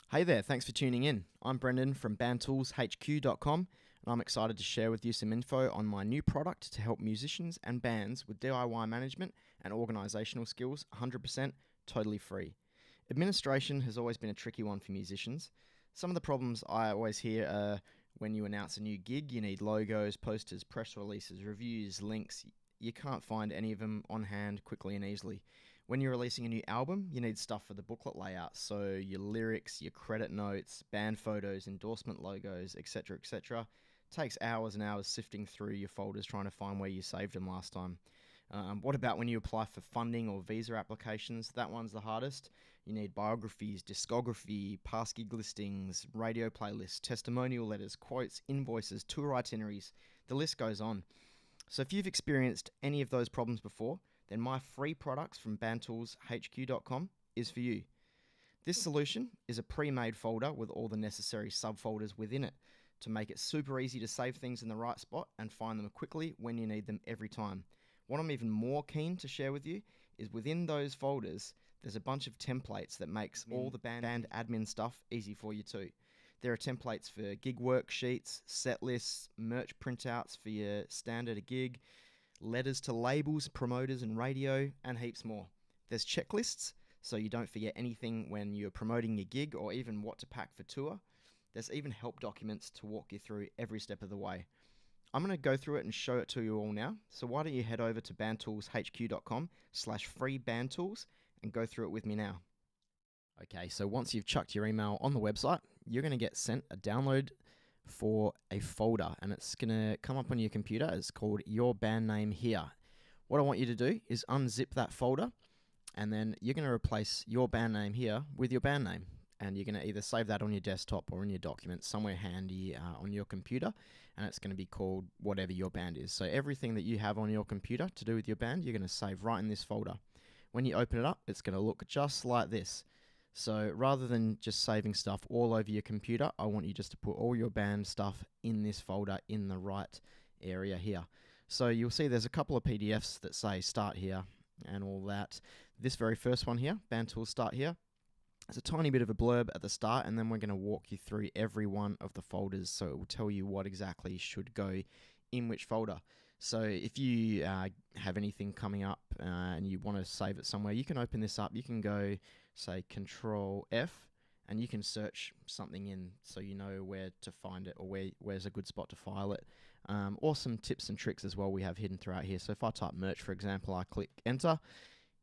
Hey there, thanks for tuning in. I'm Brendan from BandTools and I'm excited to share with you some info on my new product to help musicians and bands with DIY management and organisational skills 100% totally free. Administration has always been a tricky one for musicians. Some of the problems I always hear are when you announce a new gig, you need logos, posters, press releases, reviews, links. You can't find any of them on hand quickly and easily. When you're releasing a new album, you need stuff for the booklet layout, so your lyrics, your credit notes, band photos, endorsement logos, etc., etc. Takes hours and hours sifting through your folders trying to find where you saved them last time. What about when you apply for funding or visa applications? That one's the hardest. You need biographies, discography, past gig listings, radio playlists, testimonial letters, quotes, invoices, tour itineraries. The list goes on. So if you've experienced any of those problems before, then my free products from bandtoolshq.com is for you. This solution is a pre-made folder with all the necessary subfolders within it to make it super easy to save things in the right spot and find them quickly when you need them every time. What I'm even more keen to share with you is within those folders, there's a bunch of templates that makes all the band admin stuff easy for you too. There are templates for gig worksheets, set lists, merch printouts for your standard gig, letters to labels, promoters and radio, and heaps more. There's checklists, so you don't forget anything when you're promoting your gig or even what to pack for tour. There's even help documents to walk you through every step of the way. I'm going to go through it and show it to you all now, so why don't you head over to bandtoolshq.com/freebandtools and go through it with me now. Okay, so once you've chucked your email on the website, you're going to get sent a download for a folder, and it's going to come up on your computer. It's called Your Band Name Here. What I want you to do is unzip that folder, and then you're going to replace your band name here with your band name, and you're going to either save that on your desktop or in your documents somewhere handy on your computer, and it's going to be called whatever your band is. So everything that you have on your computer to do with your band, you're going to save right in this folder. When you open it up, it's going to look just like this. So rather than just saving stuff all over your computer, I want you just to put all your band stuff in this folder in the right area here. So you'll see there's a couple of PDFs that say start here and all that. This very first one here, BandTools Start Here, there's a tiny bit of a blurb at the start, and then we're going to walk you through every one of the folders, so it will tell you what exactly should go in which folder. So if you have anything coming up and you want to save it somewhere, you can open this up. You can go, say, Control F, and you can search something in so you know where to find it or where's a good spot to file it. Or some tips and tricks as well we have hidden throughout here. So if I type merch, for example, I click enter.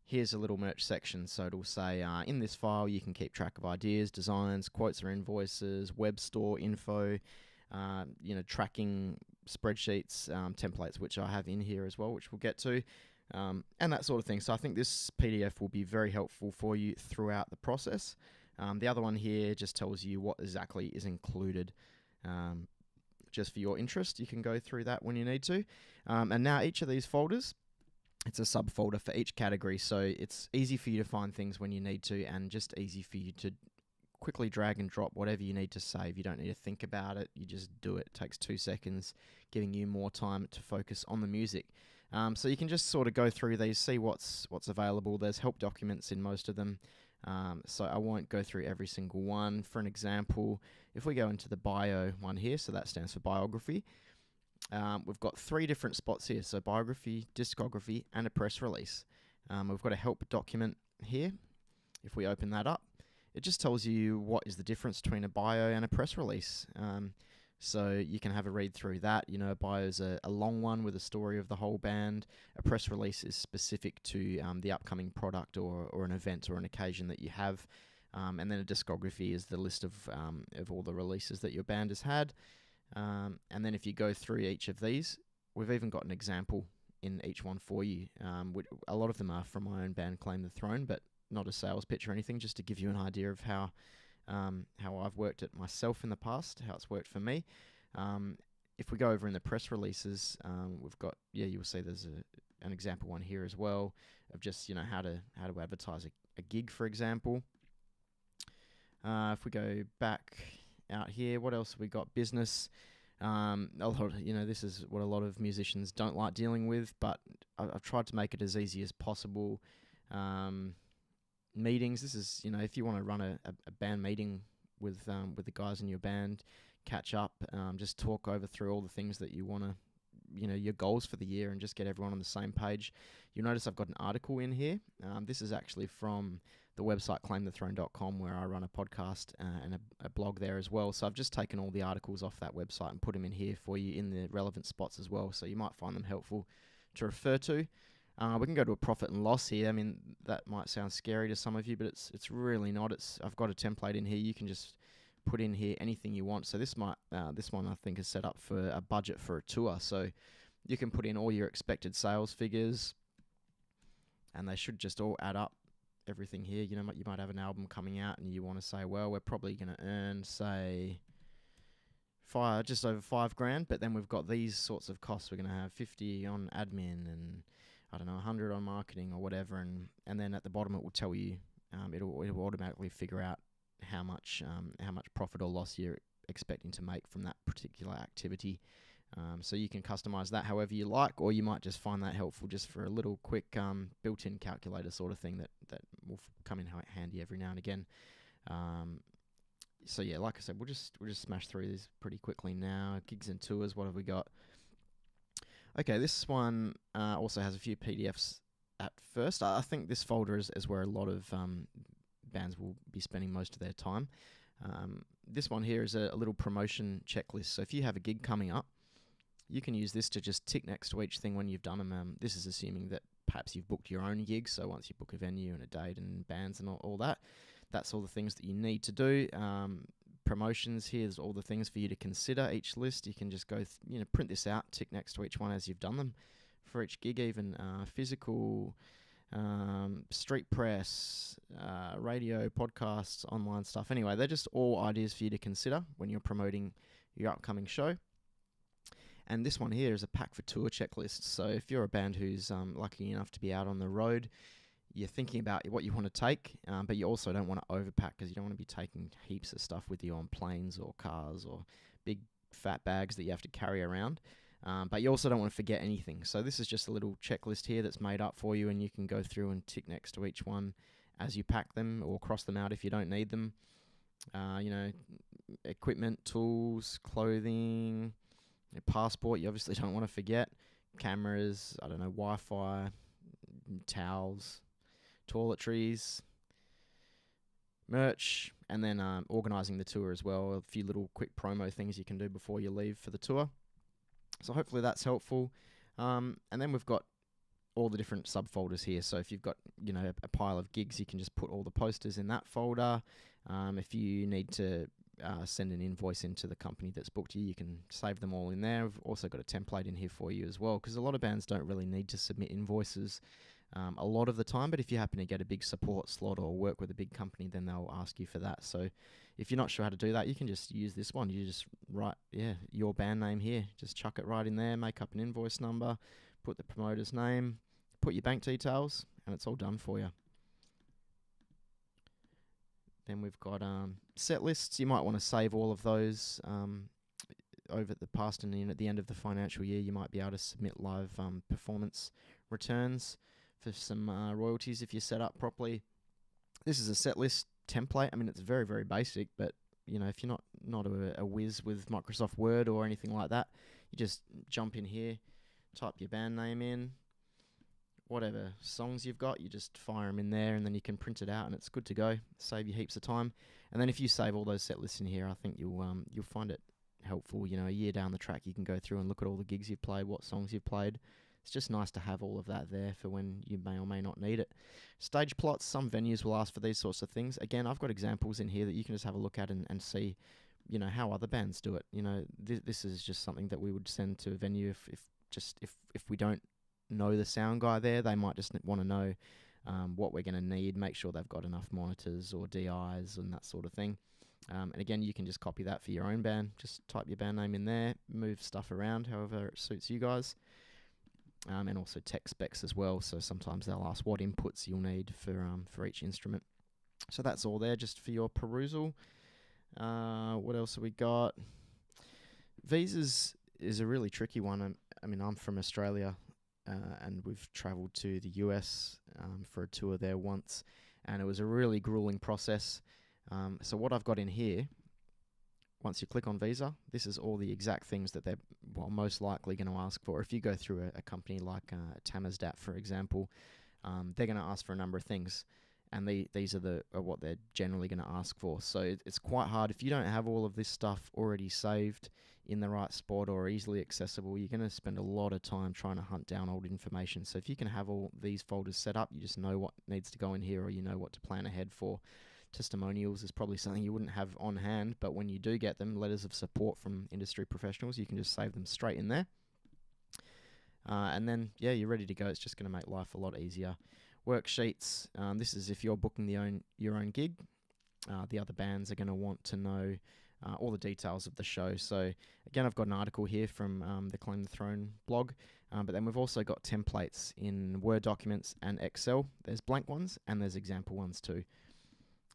Here's a little merch section, so it'll say in this file you can keep track of ideas, designs, quotes or invoices, web store info, tracking spreadsheets, templates, which I have in here as well, which we'll get to, and that sort of thing. So I think this PDF will be very helpful for you throughout the process. The other one here just tells you what exactly is included. Just for your interest, you can go through that when you need to. And now each of these folders, it's a subfolder for each category, so it's easy for you to find things when you need to, and just easy for you to quickly drag and drop whatever you need to save. You don't need to think about it, you just do it. It takes 2 seconds, giving you more time to focus on the music. So you can just sort of go through these, see what's available. There's help documents in most of them, so I won't go through every single one. For an example, if we go into the bio one here, so that stands for biography, we've got 3 different spots here, so biography, discography, and a press release. We've got a help document here. If we open that up, it just tells you what is the difference between a bio and a press release. So you can have a read through that. You know, a bio is a long one with a story of the whole band. A press release is specific to the upcoming product or an event or an occasion that you have. And then a discography is the list of all the releases that your band has had. And then if you go through each of these, we've even got an example in each one for you. A lot of them are from my own band, Claim the Throne, but not a sales pitch or anything, just to give you an idea of how I've worked it myself in the past, how it's worked for me. If we go over in the press releases, we've got, you'll see there's an example one here as well of just, how to advertise a gig, for example. If we go back out here, what else have we got? Business. This is what a lot of musicians don't like dealing with, but I've tried to make it as easy as possible. Meetings. This is, if you want to run a band meeting with the guys in your band, catch up, just talk over through all the things that you want to, your goals for the year, and just get everyone on the same page. You'll notice I've got an article in here. This is actually from the website claimthethrone.com, where I run a podcast and a blog there as well. So I've just taken all the articles off that website and put them in here for you in the relevant spots as well. So you might find them helpful to refer to. We can go to a profit and loss here. I mean, that might sound scary to some of you, but it's really not. I've got a template in here. You can just put in here anything you want. So this one I think is set up for a budget for a tour. So you can put in all your expected sales figures, and they should just all add up. Everything here, you might have an album coming out, and you want to say, well, we're probably going to earn, say, just over $5,000, but then we've got these sorts of costs. We're going to have 50 on admin, and I don't know, 100 on marketing or whatever, and then at the bottom it will tell you, it'll automatically figure out how much profit or loss you're expecting to make from that particular activity. So you can customize that however you like, or you might just find that helpful just for a little quick built-in calculator sort of thing that will come in handy every now and again. So yeah, like I said, we'll just smash through this pretty quickly now. Gigs and tours, what have we got? Okay, this one also has a few PDFs at first. I think this folder is where a lot of bands will be spending most of their time. This one here is a little promotion checklist. So if you have a gig coming up, you can use this to just tick next to each thing when you've done them. This is assuming that perhaps you've booked your own gigs. So once you book a venue and a date and bands and all that, that's all the things that you need to do. Promotions, here's all the things for you to consider. Each list, you can just go, print this out, tick next to each one as you've done them for each gig, even physical, street press, radio, podcasts, online stuff. Anyway, they're just all ideas for you to consider when you're promoting your upcoming show. And this one here is a pack for tour checklist. So if you're a band who's lucky enough to be out on the road, you're thinking about what you want to take, but you also don't want to overpack, because you don't want to be taking heaps of stuff with you on planes or cars or big fat bags that you have to carry around. But you also don't want to forget anything. So this is just a little checklist here that's made up for you, and you can go through and tick next to each one as you pack them, or cross them out if you don't need them. Equipment, tools, clothing, passport, you obviously don't want to forget. Cameras, Wi-Fi, towels, toiletries, merch, and then organising the tour as well. A few little quick promo things you can do before you leave for the tour. So hopefully that's helpful. And then we've got all the different subfolders here. So if you've got, a pile of gigs, you can just put all the posters in that folder. If you need to send an invoice into the company that's booked you can save them all in there. We've also got a template in here for you as well, because a lot of bands don't really need to submit invoices a lot of the time, but if you happen to get a big support slot or work with a big company, then they'll ask you for that. So if you're not sure how to do that, you can just use this one. You just write your band name here, just chuck it right in there, make up an invoice number, put the promoter's name, put your bank details, and it's all done for you. Then we've got set lists. You might want to save all of those over the past, and then at the end of the financial year, you might be able to submit live performance returns for some royalties if you're set up properly. This is a set list template. I mean, it's very, very basic, but if you're not a whiz with Microsoft Word or anything like that, you just jump in here, type your band name in, whatever songs you've got, you just fire them in there, and then you can print it out, and it's good to go. Save you heaps of time. And then if you save all those set lists in here, I think you'll find it helpful. A year down the track, you can go through and look at all the gigs you've played, what songs you've played. It's just nice to have all of that there for when you may or may not need it. Stage plots, some venues will ask for these sorts of things. Again, I've got examples in here that you can just have a look at and see, how other bands do it. This is just something that we would send to a venue if we don't know the sound guy there. They might just want to know what we're going to need, make sure they've got enough monitors or DIs and that sort of thing. And again, you can just copy that for your own band. Just type your band name in there, move stuff around however it suits you guys. And also tech specs as well. So sometimes they'll ask what inputs you'll need for each instrument. So that's all there just for your perusal. What else have we got? Visas is a really tricky one. I mean, I'm from Australia, and we've travelled to the US for a tour there once, and it was a really grueling process. So what I've got in here, once you click on Visa, this is all the exact things that they're most likely going to ask for. If you go through a company like Tamarsdat, for example, they're going to ask for a number of things, and these are what they're generally going to ask for. So it's quite hard. If you don't have all of this stuff already saved in the right spot or easily accessible, you're going to spend a lot of time trying to hunt down old information. So if you can have all these folders set up, you just know what needs to go in here, or you know what to plan ahead for. Testimonials is probably something you wouldn't have on hand, but when you do get them, letters of support from industry professionals, you can just save them straight in there. And then, yeah, you're ready to go. It's just going to make life a lot easier. Worksheets, this is if you're booking your own gig. The other bands are going to want to know all the details of the show. So again, I've got an article here from the Claim the Throne blog, but then we've also got templates in Word documents and Excel. There's blank ones and there's example ones too.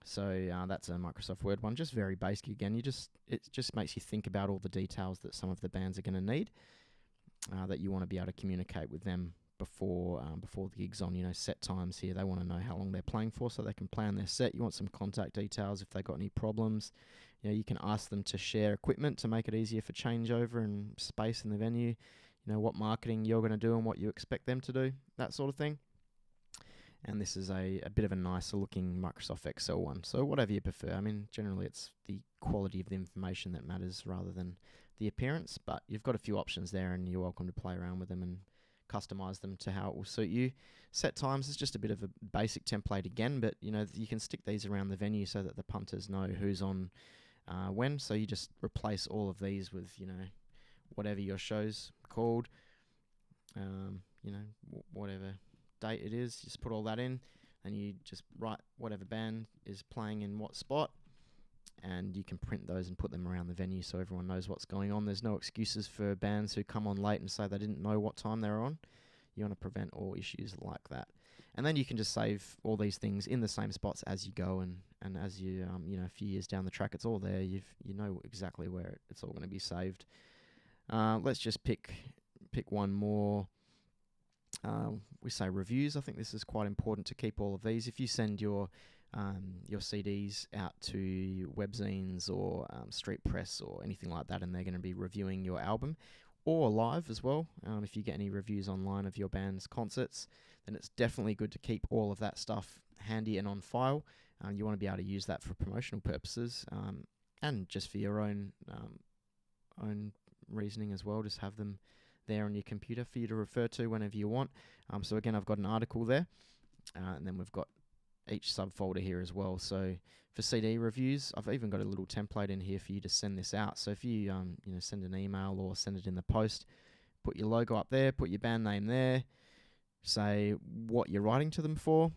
So that's a Microsoft Word one, just very basic. Again, it just makes you think about all the details that some of the bands are going to need, that you want to be able to communicate with them before the gig's on. Set times here. They want to know how long they're playing for so they can plan their set. You want some contact details if they've got any problems. You can ask them to share equipment to make it easier for changeover and space in the venue. What marketing you're going to do and what you expect them to do, that sort of thing. And this is a bit of a nicer looking Microsoft Excel one. So whatever you prefer. I mean, generally it's the quality of the information that matters rather than the appearance, but you've got a few options there and you're welcome to play around with them and customize them to how it will suit you. Set times is just a bit of a basic template again, but you can stick these around the venue so that the punters know who's on when. So you just replace all of these with, whatever your show's called, whatever date it is, just put all that in and you just write whatever band is playing in what spot, and you can print those and put them around the venue so everyone knows what's going on. There's no excuses for bands who come on late and say they didn't know what time they're on. You want to prevent all issues like that. And then you can just save all these things in the same spots as you go, and as you a few years down the track, it's all there. You know exactly where it's all going to be saved. Let's just pick one more. We say reviews. I think this is quite important to keep all of these. If you send your CDs out to webzines or street press or anything like that, and they're going to be reviewing your album, or live as well, if you get any reviews online of your band's concerts, then it's definitely good to keep all of that stuff handy and on file. You want to be able to use that for promotional purposes, and just for your own reasoning as well. Just have them there on your computer for you to refer to whenever you want. So again, I've got an article there, and then we've got each subfolder here as well. So for CD reviews, I've even got a little template in here for you to send this out. So if you send an email or send it in the post, put your logo up there, put your band name there, say what you're writing to them for,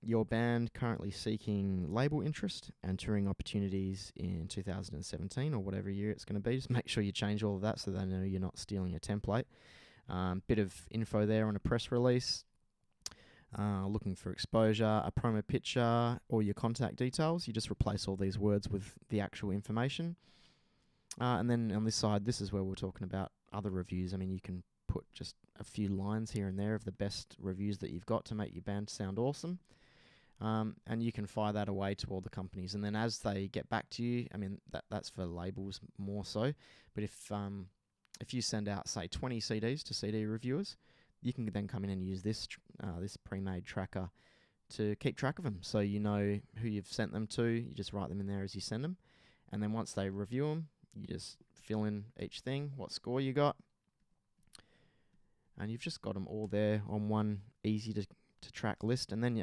your band currently seeking label interest and touring opportunities in 2017 or whatever year it's going to be. Just make sure you change all of that so they know you're not stealing a template. Bit of info there on a press release. Looking for exposure, a promo picture, or your contact details. You just replace all these words with the actual information. And then on this side, this is where we're talking about other reviews. I mean, you can put just a few lines here and there of the best reviews that you've got to make your band sound awesome. And you can fire that away to all the companies. And then as they get back to you, I mean, that's for labels more so. But if you send out, say, 20 CDs to CD reviewers, you can then come in and use this pre-made tracker to keep track of them. So you know who you've sent them to. You just write them in there as you send them. And then once they review them, you just fill in each thing, what score you got. And you've just got them all there on one easy to track list. And then,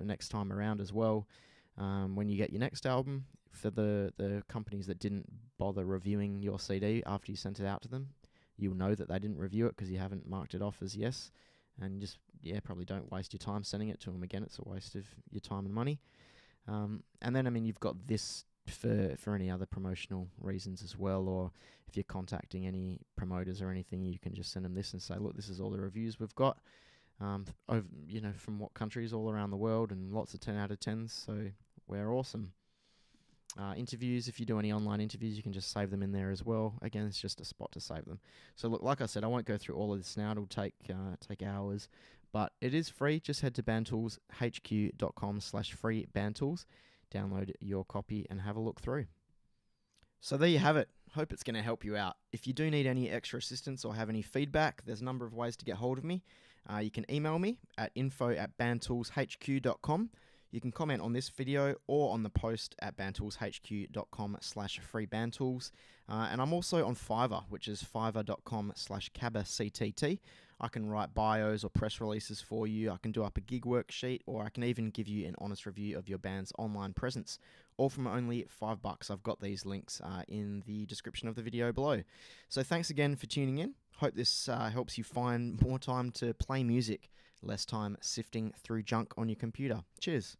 next time around as well, when you get your next album, for the companies that didn't bother reviewing your CD after you sent it out to them, you'll know that they didn't review it because you haven't marked it off as yes. And just, probably don't waste your time sending it to them again. It's a waste of your time and money. And then, you've got this for any other promotional reasons as well, or if you're contacting any promoters or anything, you can just send them this and say, look, this is all the reviews we've got, from what countries all around the world, and lots of 10 out of 10s, so we're awesome. Interviews, if you do any online interviews, you can just save them in there as well. Again, it's just a spot to save them. So look, like I said, I won't go through all of this now. It'll take hours, but it is free. Just head to bandtoolshq.com/free bandtools. download your copy and have a look through. So there you have it. Hope it's going to help you out. If you do need any extra assistance or have any feedback, there's a number of ways to get hold of me. You can email me at info@bandtoolshq.com. You can comment on this video or on the post at bandtoolshq.com/freebandtools. And I'm also on Fiverr, which is fiverr.com/cabactt. I can write bios or press releases for you. I can do up a gig worksheet, or I can even give you an honest review of your band's online presence, all from only $5. I've got these links in the description of the video below. So thanks again for tuning in. Hope this helps you find more time to play music, less time sifting through junk on your computer. Cheers.